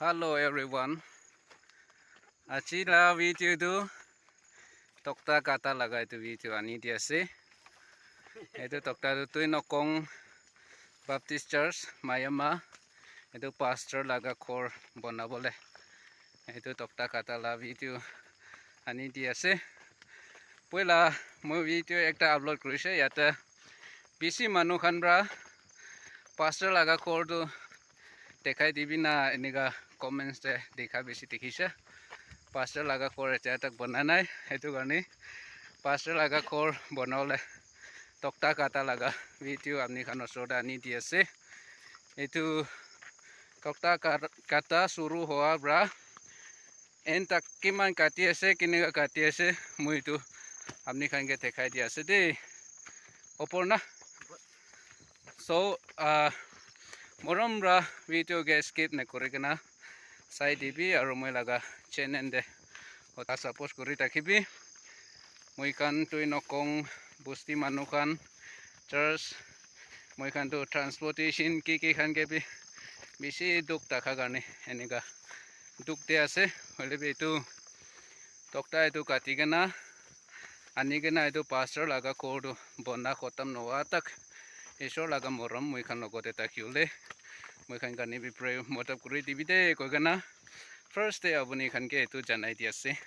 Hello everyone. Achi la video tu tokta kata lagai tu video ani dia se. Itu tokta tu nokong Baptist Church Myanmar. Itu pastor laga kor bona bole. Itu tokta kata la video ani dia se. Pula mo video ekta upload kurise yata bisi manu khan bra pastor laga kor tu dekhai dibi na eniga comments te dekha besi dekhise. Pastor laga kor eta tak bananai itu garni pastor laga kor banole tokta kata laga video apni khan osoda ani di ase itu tokta kata suru hoa bra en tak kiman kati ase kiniga kati ase mui tu apni khan ke dekhai di ase de opor na so morom bra video ke skip na korigena sai dibi aru moi laga channel de ota support kuri takhibi moi kan tui nokong busti manu kan church moi kan tu transportation ki khan ke bi bisi duk takha garni eniga duk de ase hole be tu tokta itu kati gena ani gena itu pastor laga kodu bonna khotam nowa tak esor laga morom moi kan logote takyule moi kan garni bi pray motab kuri dibi de ko gena first day abuni khan ke itu janai di ase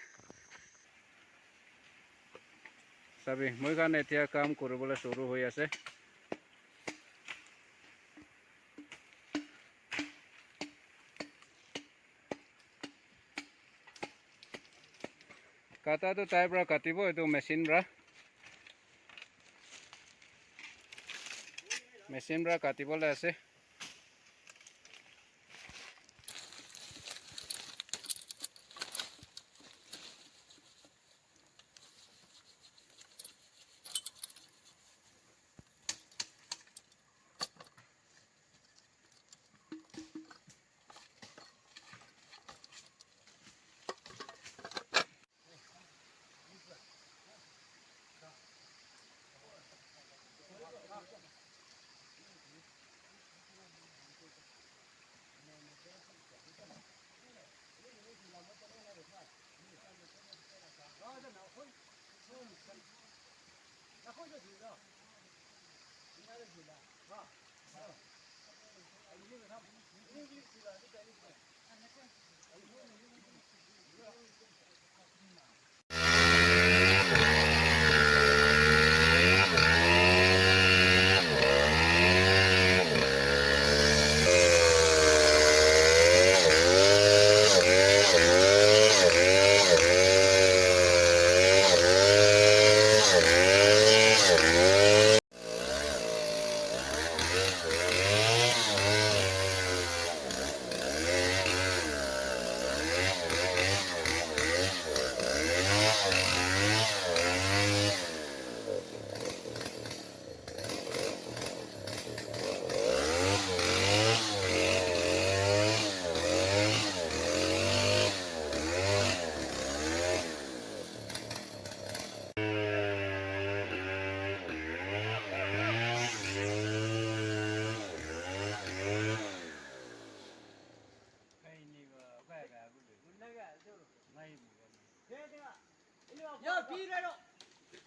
sabi moi kan etia kam koribole suru hoi ase kata tu tai bra katibo itu machine bra katibole ase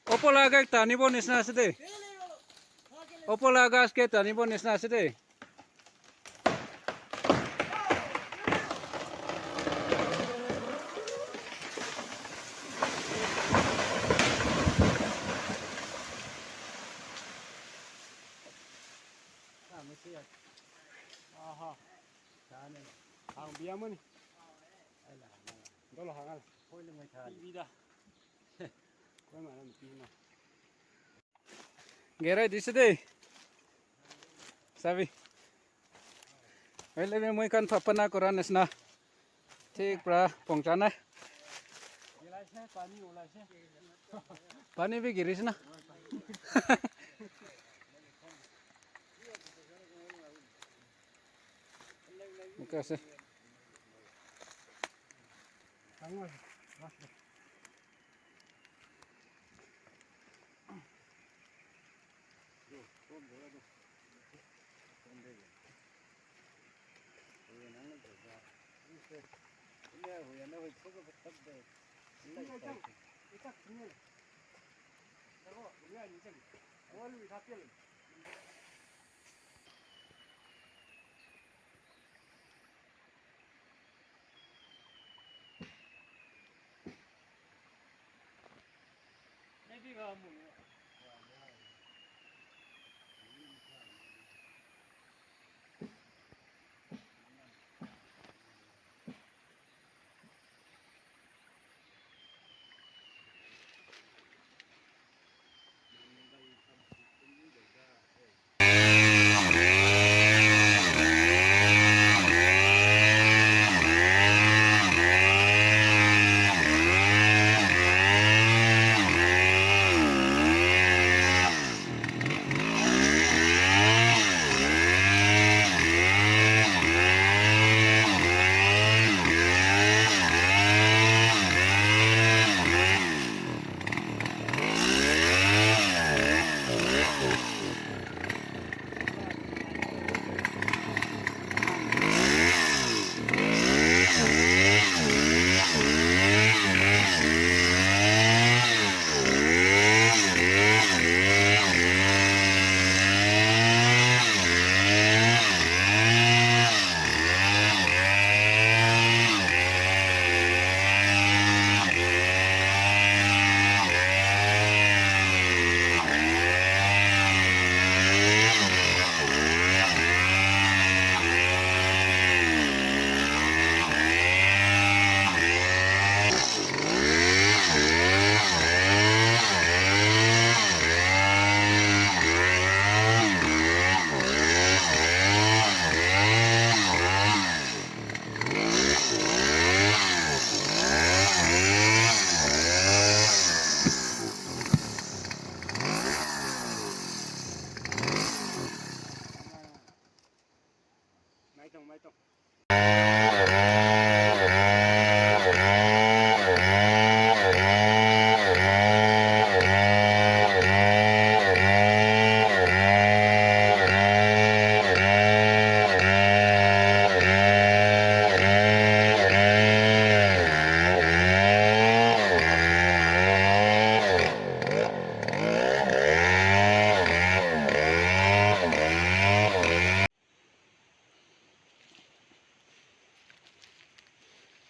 Opolaga tani bonis na sede. Opolaga ke tani bonis na sede. Aha. Tani. Ang biamun. Ala. Dolo hangal. Koi le mai tani. Bida. Koi mana pina. Gerai di sede. Sabi. Hele me moi kan papana koran esna. Tik pra pongchana. Pani भी गिरिस ना कैसे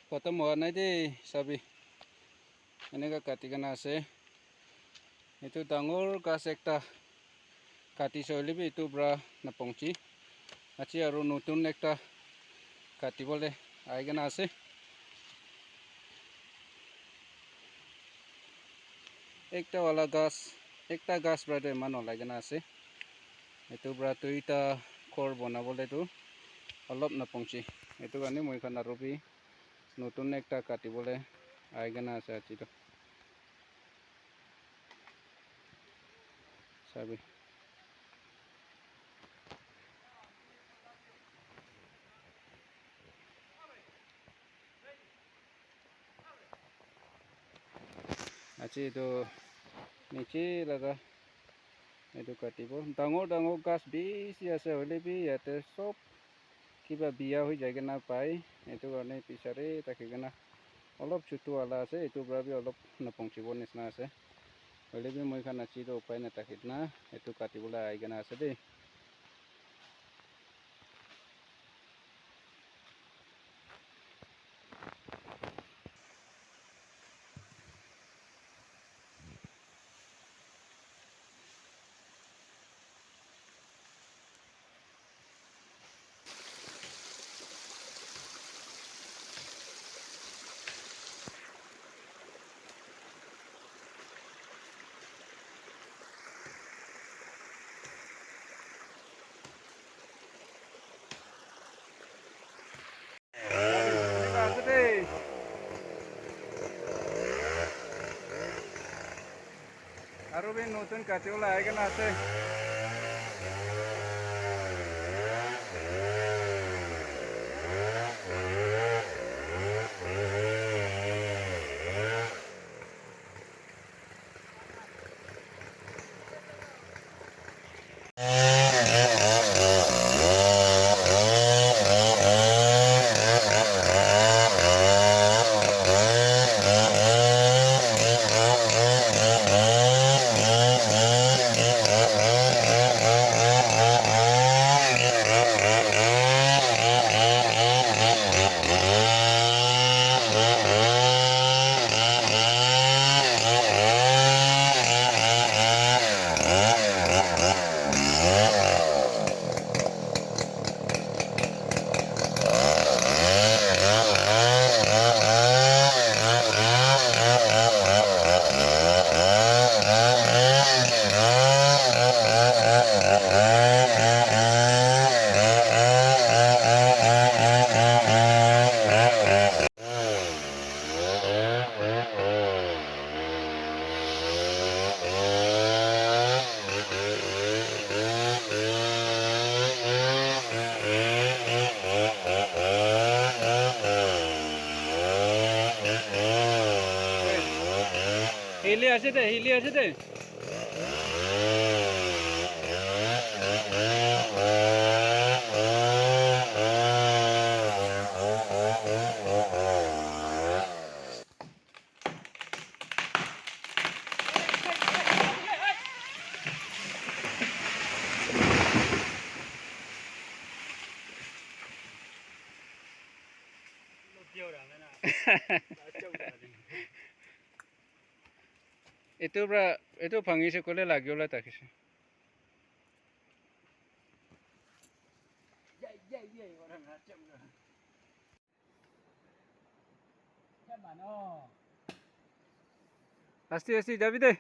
Khotm howa nai dei sabi. Eneka katigana ase. Itu dangor gas ekta kati soilebi itu bra napongchi. Achi aru notun ekta katibole aigena ase. Ekta wala gas, ekta gas bra tu eman olaigena ase. Itu bra tuita khor bonabole tu olop napongchi. Itu kane moi khan arubi notun ekta katibole aigena ase achi tu. Sabi. Achi itu niche laga itu katibo dangor gas bisi ase hoilebi yate sob kiba biya hoi jaigena pai itu kane pisare takigena olop chutu wala ase itu brabi olop napongchibo nisna ase hoilebi moi khan achi do upai natakidna itu katibole aigena ase dei. Arubi notun katibole aigena ase. আছে দে হিলি আছে দে এইটো ভাঙিছে ক'লে লাগিবলৈ তাকিছে আস্তে আস্তে যাবি দে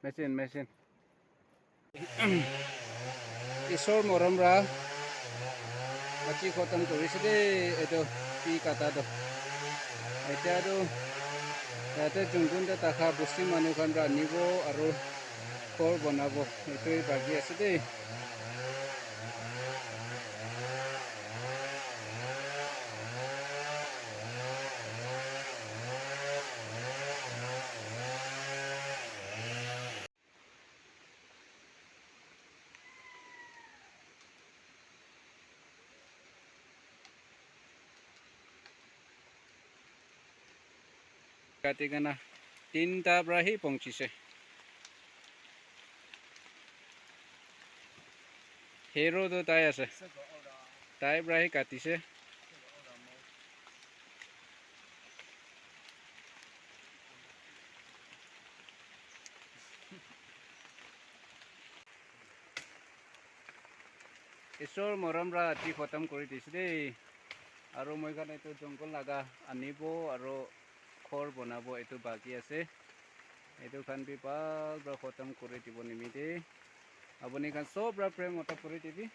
machine machine ঈশ্বৰ মৰমৰা আজি খতম কৰিছে দেই এইটো কি কাটাটো এতিয়া আৰু ইয়াতে যোনখনতে তাকা বস্তি মানুহখন ৰান্ধিব আৰু ঘৰ বনাব এইটোৱে বাকী আছে দেই কাটি কেনা 3টাৰ পৰাহি পहुঁচিছে হেৰোটো তাই আছে তাই পৰাহি কাটিছে ঈশ্বৰ মৰমৰা আজি খতম কৰি দিছে দেই আৰু মই কাৰণে এইটো জংঘল লগা আনিব আৰু ঘৰ বনাব এইটো বাকী আছে এইটো খান ভাল খতম কৰি দিব নিমিতে আপুনি খান চব প্ৰেম মত কৰি দিবি